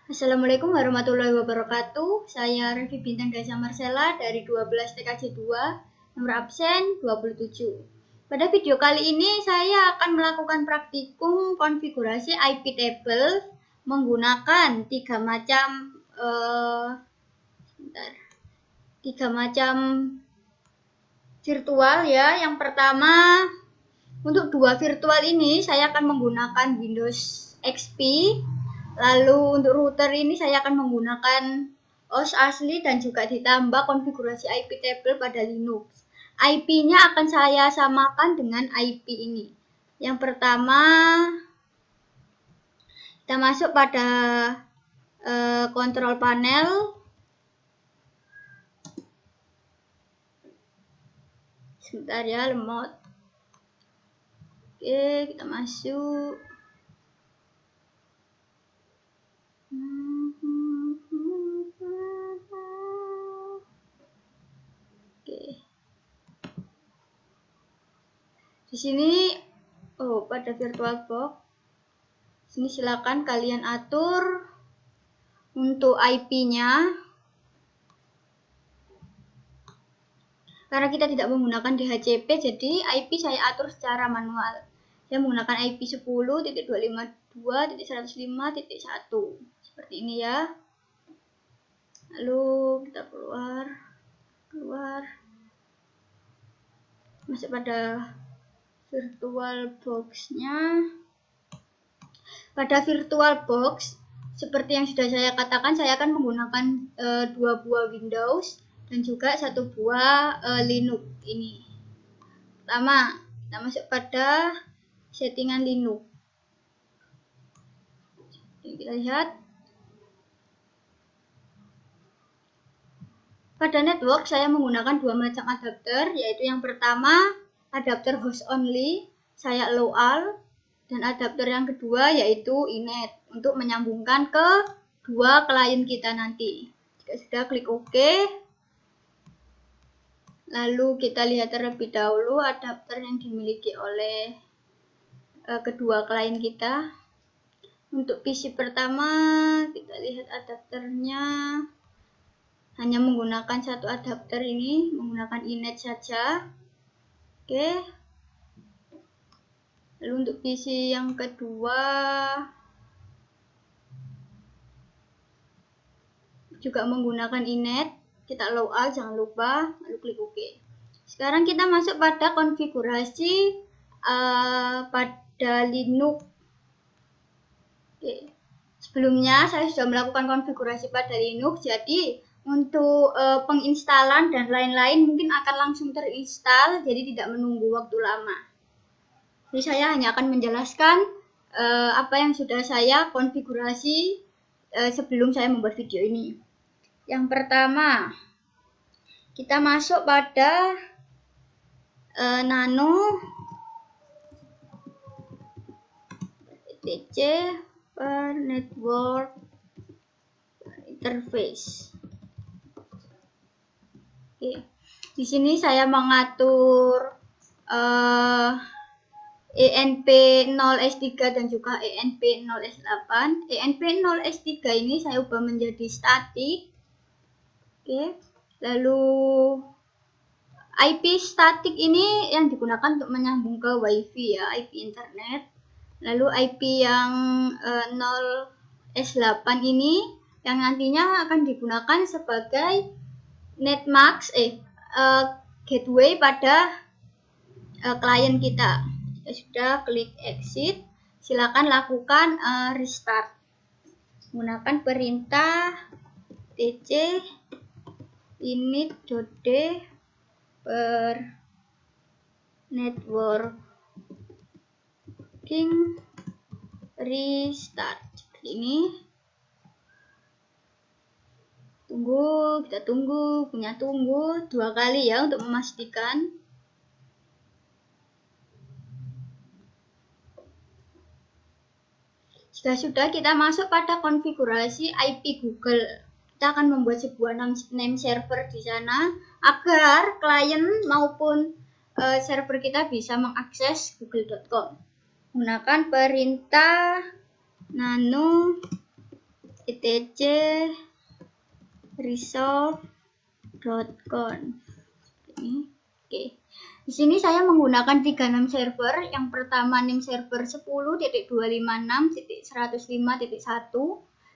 Assalamualaikum warahmatullahi wabarakatuh. Saya Revi Bintang Dasa Marcella dari 12 TKJ 2, nomor absen 27. Pada video kali ini saya akan melakukan praktikum konfigurasi IP table menggunakan tiga macam virtual ya. Yang pertama, untuk dua virtual ini saya akan menggunakan Windows XP. Lalu untuk router ini saya akan menggunakan OS asli dan juga ditambah konfigurasi IP table pada Linux. IP-nya akan saya samakan dengan IP ini. Yang pertama, kita masuk pada control panel. Sebentar ya, lemot. Oke, kita masuk. Di sini, pada VirtualBox, sini silakan kalian atur untuk IP-nya. Karena kita tidak menggunakan DHCP, jadi IP saya atur secara manual. Saya menggunakan IP 10.252.105.1 seperti ini ya. Lalu kita keluar, masuk pada VirtualBox-nya. Pada VirtualBox, seperti yang sudah saya katakan, saya akan menggunakan 2 buah Windows dan juga 1 buah Linux ini. Pertama, kita masuk pada settingan Linux. Ini kita lihat. Pada network saya menggunakan dua macam adapter, yaitu yang pertama adapter host only, saya allow all, dan adapter yang kedua yaitu inet untuk menyambungkan ke dua klien kita nanti. Jika sudah, klik OK. Lalu kita lihat terlebih dahulu adapter yang dimiliki oleh kedua klien kita. Untuk PC pertama, kita lihat adapternya hanya menggunakan satu adapter ini, menggunakan inet saja. Oke. Lalu untuk PC yang kedua juga menggunakan inet, kita allow all, jangan lupa, lalu klik OK. Sekarang kita masuk pada konfigurasi pada Linux. Oke. Sebelumnya saya sudah melakukan konfigurasi pada Linux, jadi untuk penginstalan dan lain-lain mungkin akan langsung terinstall, jadi tidak menunggu waktu lama. Jadi saya hanya akan menjelaskan apa yang sudah saya konfigurasi sebelum saya membuat video ini. Yang pertama, kita masuk pada nano etc per network interface. Oke. Di sini saya mengatur ENP0S3 dan juga ENP0S8. ENP0S3 ini saya ubah menjadi static. Oke. Lalu IP static ini yang digunakan untuk menyambung ke WiFi ya, IP internet. Lalu IP yang 0S8 ini yang nantinya akan digunakan sebagai netmask gateway pada klien kita. Jika sudah, klik exit. Silakan lakukan restart menggunakan perintah tc init.d per networking restart. Seperti ini. Kita tunggu 2 kali ya untuk memastikan. Jika sudah, kita masuk pada konfigurasi IP Google. Kita akan membuat sebuah name server di sana agar klien maupun server kita bisa mengakses google.com. Menggunakan perintah nano etc resolve.conf ini. Oke. Di sini saya menggunakan 36 server. Yang pertama name server 10.256.105.1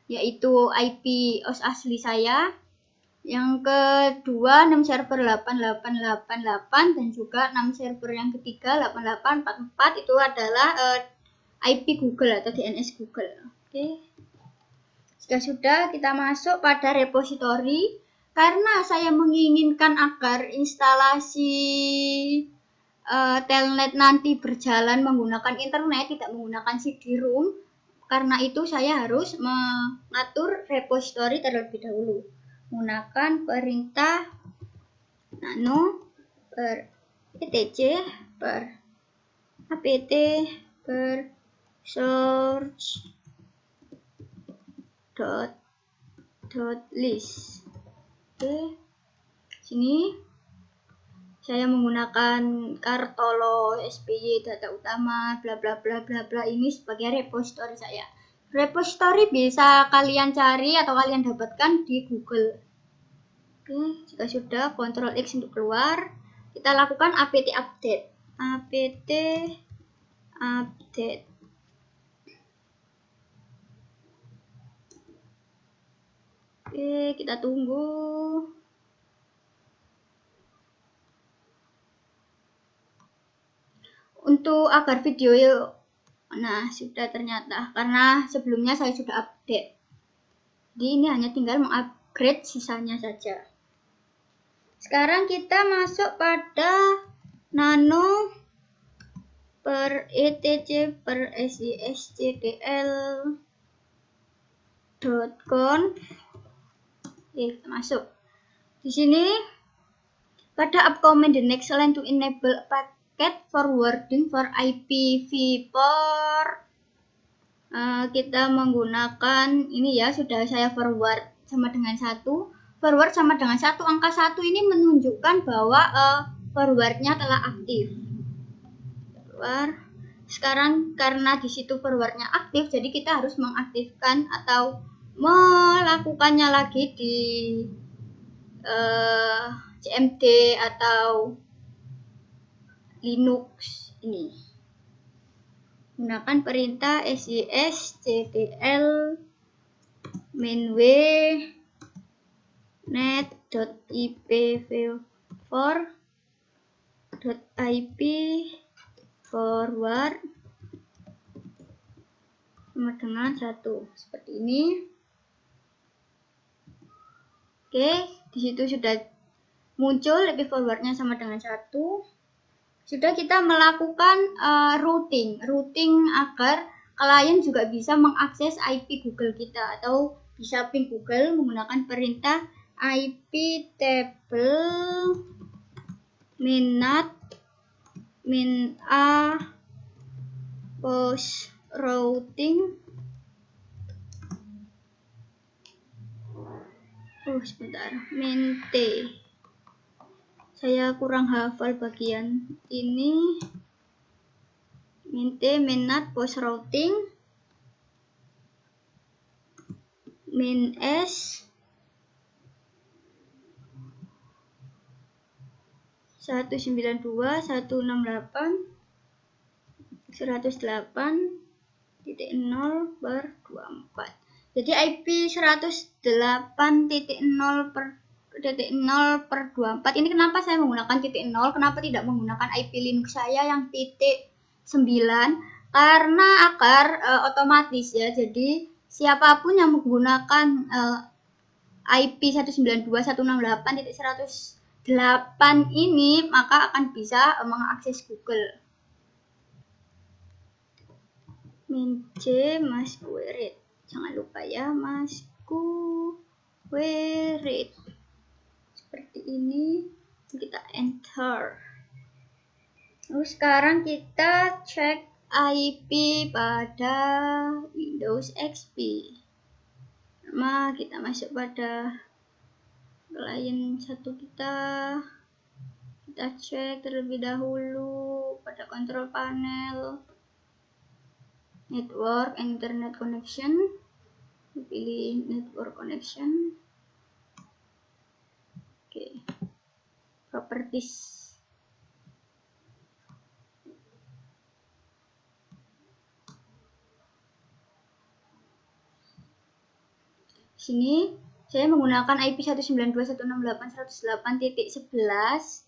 yaitu IP OS asli saya. Yang kedua 6 server 8888 dan juga 6 server yang ketiga 8844 itu adalah IP Google atau DNS Google. Oke. Jika sudah, kita masuk pada repository. Karena saya menginginkan agar instalasi telnet nanti berjalan menggunakan internet, tidak menggunakan CD-ROM. Karena itu saya harus mengatur repository terlebih dahulu. Menggunakan perintah nano per etc per apt per source list. Oke, sini saya menggunakan Kartolo, SPY, data utama, bla bla bla bla bla ini sebagai repository saya. Repository bisa kalian cari atau kalian dapatkan di Google. Oke, jika sudah, Ctrl X untuk keluar. Kita lakukan apt update. Apt update. Oke, kita tunggu. Untuk agar video, nah sudah ternyata, karena sebelumnya saya sudah update. Jadi ini hanya tinggal mengupgrade sisanya saja. Sekarang kita masuk pada nano per etc per sysctl.conf. Oke, kita masuk. Di sini pada upcoming the next line to enable packet forwarding for IPv4 kita menggunakan ini ya, sudah saya forward sama dengan 1. Forward sama dengan 1, angka 1 ini menunjukkan bahwa forwardnya telah aktif. Sekarang karena di situ forwardnya aktif, jadi kita harus mengaktifkan atau melakukannya lagi di CMD atau Linux ini. Gunakan perintah sysctl mainw net.ipv4.ip forward sama dengan 1 seperti ini. Oke, di situ sudah muncul IP forwardnya sama dengan 1. Sudah kita melakukan routing agar klien juga bisa mengakses IP Google kita atau bisa ping Google menggunakan perintah iptable min_nat min_a post routing. Sebentar, min_t. Saya kurang hafal bagian ini. Min_t min_nat post routing min_s 192.168.0/24. Jadi IP 108.0/24 ini kenapa saya menggunakan .0, kenapa tidak menggunakan IP Linux saya yang .9? Karena agar otomatis ya, jadi siapapun yang menggunakan IP 192.168.108 ini maka akan bisa mengakses Google. min_j masquerade, jangan lupa ya, masquerade seperti ini. Kita enter. Lalu sekarang kita cek IP pada Windows XP. Nah, kita masuk pada klien 1 kita cek terlebih dahulu pada control panel network and internet connection. pilih network connection. Oke, properties. Sini saya menggunakan IP 192.168.108.11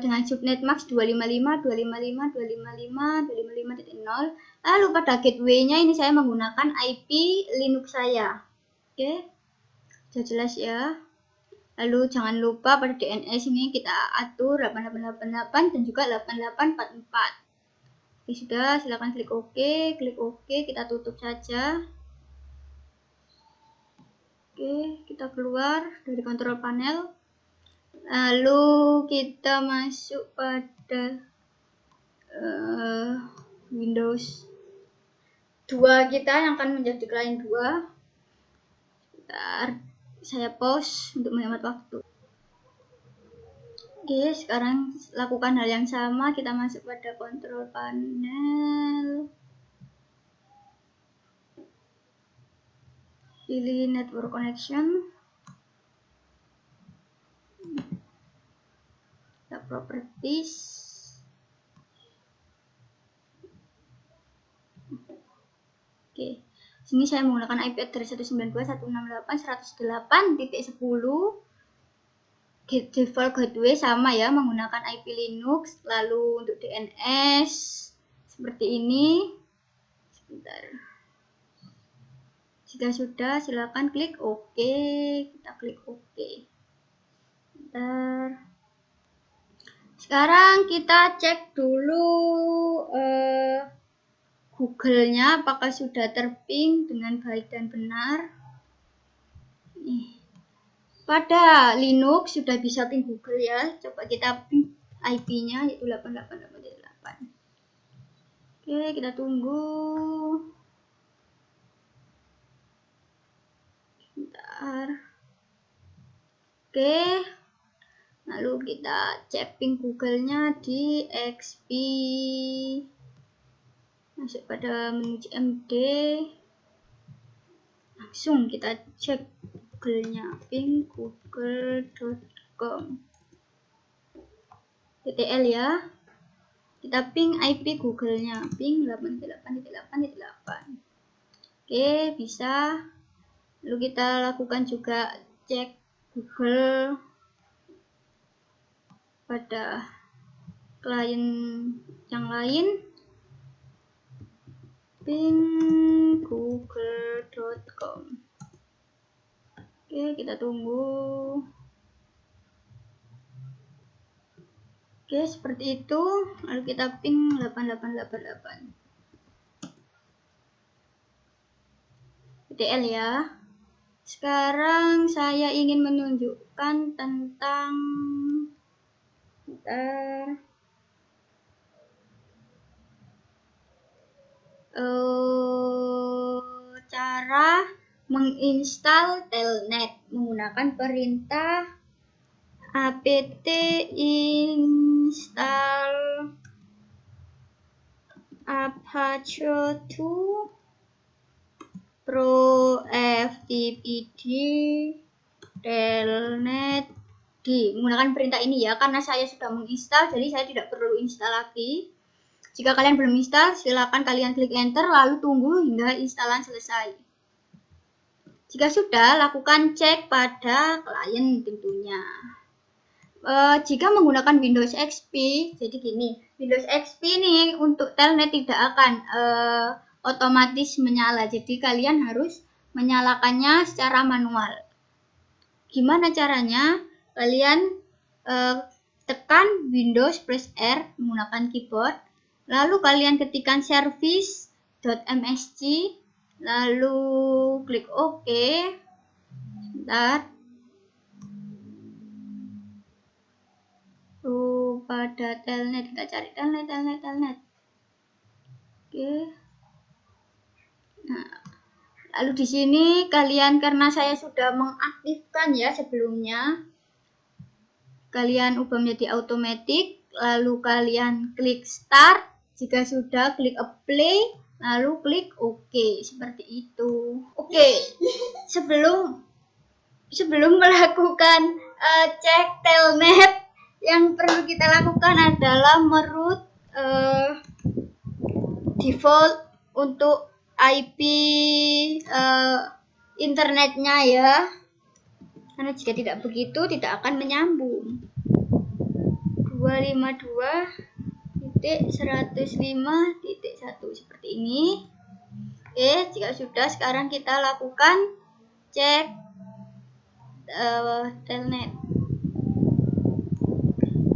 dengan subnet max 255.255.255.255.0. Lalu pada gateway-nya ini saya menggunakan IP Linux saya. Oke, sudah jelas ya. Lalu jangan lupa pada DNS ini kita atur 8888 dan juga 8844. Oke, sudah, silakan klik OK, kita tutup saja. Oke, kita keluar dari kontrol panel. Lalu kita masuk pada Windows 2 kita yang akan menjadi client 2. Bentar, saya pause untuk menghemat waktu. Oke, sekarang lakukan hal yang sama. Kita masuk pada kontrol panel. Pilih network connection. Kita properties. Oke, sini saya menggunakan IP address 192.168.108.10. Default gateway sama ya, menggunakan IP Linux. Lalu untuk DNS seperti ini. Sebentar. Jika sudah, silakan klik OK. Kita klik OK. Bentar. Sekarang kita cek dulu Google-nya apakah sudah terping dengan baik dan benar. Pada Linux sudah bisa ping Google ya. Coba kita ping IP-nya yaitu 8888. Oke, kita tunggu. Oke, lalu kita cek ping Google-nya di XP. Masuk pada menu CMD. Langsung kita cek Google-nya, ping google.com. TTL ya. Kita ping IP Google-nya, ping 88.8.8. Oke, bisa. Lalu kita lakukan juga cek Google pada klien yang lain, ping google.com. Oke, kita tunggu. Oke, seperti itu. Lalu kita ping 8888. TTL ya. Sekarang saya ingin menunjukkan tentang cara menginstal telnet menggunakan perintah apt install apache 2 pro ftpd telnet d. Menggunakan perintah ini ya, karena saya sudah menginstal jadi saya tidak perlu install lagi. Jika kalian belum install, silakan kalian klik enter lalu tunggu hingga instalan selesai. Jika sudah, lakukan cek pada klien tentunya. Jika menggunakan Windows XP, jadi gini, Windows XP ini untuk telnet tidak akan otomatis menyala, jadi kalian harus menyalakannya secara manual. Gimana caranya? Kalian tekan Windows press R menggunakan keyboard, lalu kalian ketikkan service.msg, lalu klik OK. Sebentar. Pada telnet kita cari telnet. Oke. Nah, lalu di sini kalian, karena saya sudah mengaktifkan ya sebelumnya, kalian ubah menjadi automatic, lalu kalian klik start. Jika sudah, klik apply, lalu klik OK, seperti itu. Oke, sebelum melakukan cek telnet, yang perlu kita lakukan adalah meroot default untuk IP internetnya ya, karena jika tidak begitu tidak akan menyambung. 252.105.1 seperti ini. Oke, jika sudah, sekarang kita lakukan cek telnet.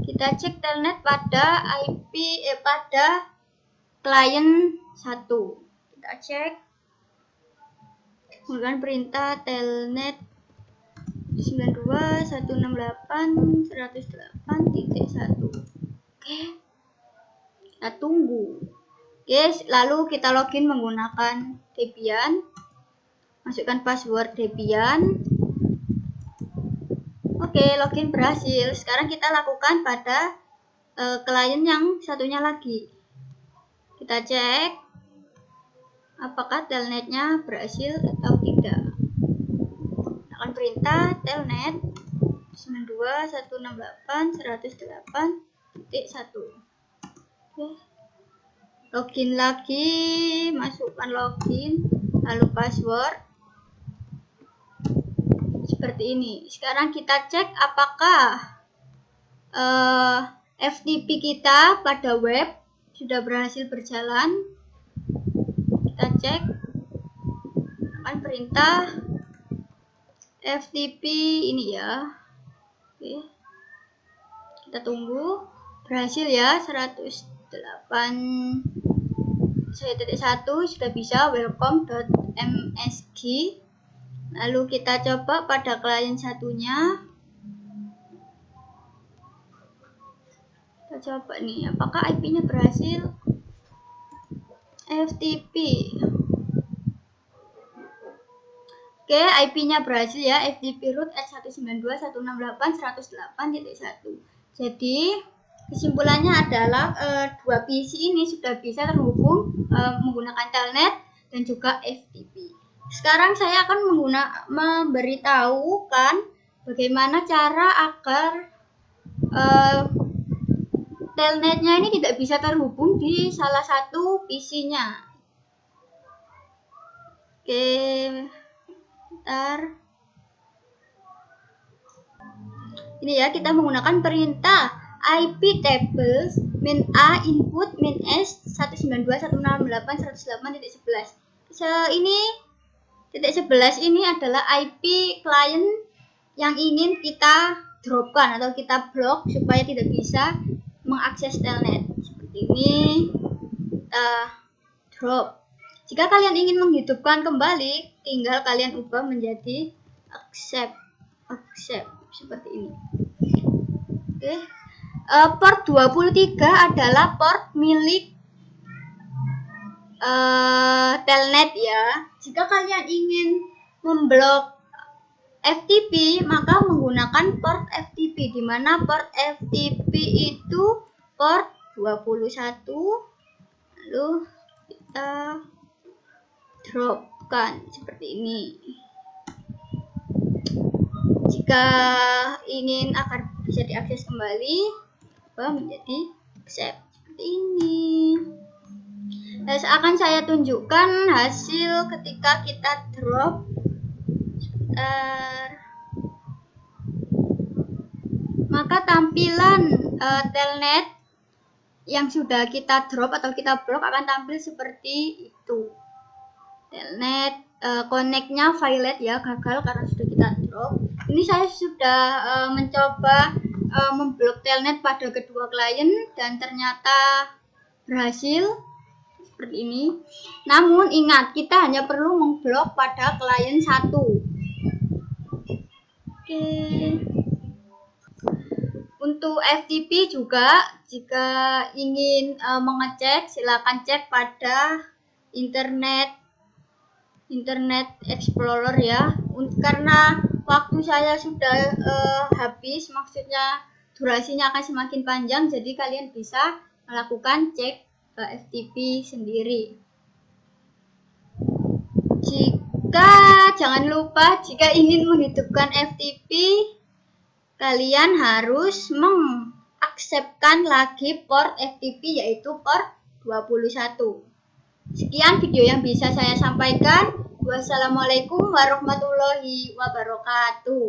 Kita cek telnet pada IP pada klien 1. Kita cek menggunakan perintah telnet 92.168.108.1. Oke, kita tunggu. Oke, lalu kita login menggunakan Debian. Masukkan password Debian. Oke, login berhasil. Sekarang kita lakukan pada klien yang satunya lagi. Kita cek apakah telnetnya berhasil atau tidak. Akan perintah telnet 92.168.108.1. Oke. Login lagi, masukkan login, lalu password. Seperti ini. Sekarang kita cek apakah FTP kita pada web sudah berhasil berjalan. Kita cek akan perintah FTP ini ya. Oke. Kita tunggu. Berhasil ya, 108.1 sudah bisa welcome.msg. Lalu kita coba pada klien satunya. Kita coba nih, apakah IP-nya berhasil? FTP. Oke, IP-nya berhasil ya, FTP root @192.168.108.1. Jadi kesimpulannya adalah dua PC ini sudah bisa terhubung menggunakan telnet dan juga FTP. Sekarang saya akan memberitahukan bagaimana cara agar telnetnya ini tidak bisa terhubung di salah satu PC-nya. Oke, bentar. Ini ya, kita menggunakan perintah IP tables min A input min S 192.168.108.11. Ini titik 11 ini adalah IP klien yang ingin kita dropkan atau kita blok supaya tidak bisa mengakses telnet. Seperti ini kita drop. Jika kalian ingin menghidupkan kembali, tinggal kalian ubah menjadi accept seperti ini. Oke. Port 23 adalah port milik telnet ya. Jika kalian ingin memblok FTP, maka menggunakan port FTP, di mana port FTP itu port 21. Lalu kita dropkan seperti ini. Jika ingin agar bisa diakses kembali, menjadi accept seperti ini. Nah, akan saya tunjukkan hasil ketika kita drop. Maka tampilan telnet yang sudah kita drop atau kita blok akan tampil seperti itu. Telnet connect-nya violet ya, gagal karena sudah kita drop. Ini saya sudah mencoba memblok telnet pada kedua klien dan ternyata berhasil. Seperti ini. Namun ingat, kita hanya perlu memblok pada klien 1. Oke. Untuk FTP juga, jika ingin mengecek, silakan cek pada Internet Explorer ya. Karena waktu saya sudah habis, maksudnya durasinya akan semakin panjang, jadi kalian bisa melakukan cek FTP sendiri. Jangan lupa jika ingin menghidupkan FTP, kalian harus mengaksepkan lagi port FTP yaitu port 21. Sekian video yang bisa saya sampaikan. Wassalamualaikum warahmatullahi wabarakatuh.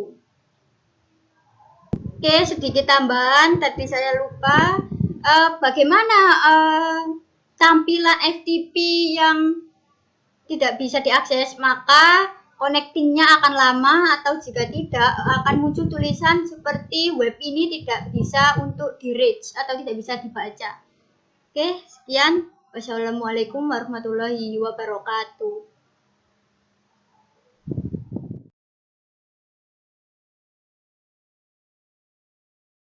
Oke, sedikit tambahan tadi saya lupa. Bagaimana tampilan FTP yang tidak bisa diakses, maka connectingnya akan lama, atau jika tidak akan muncul tulisan seperti web ini tidak bisa untuk di reach atau tidak bisa dibaca. Oke, sekian. Wassalamualaikum warahmatullahi wabarakatuh.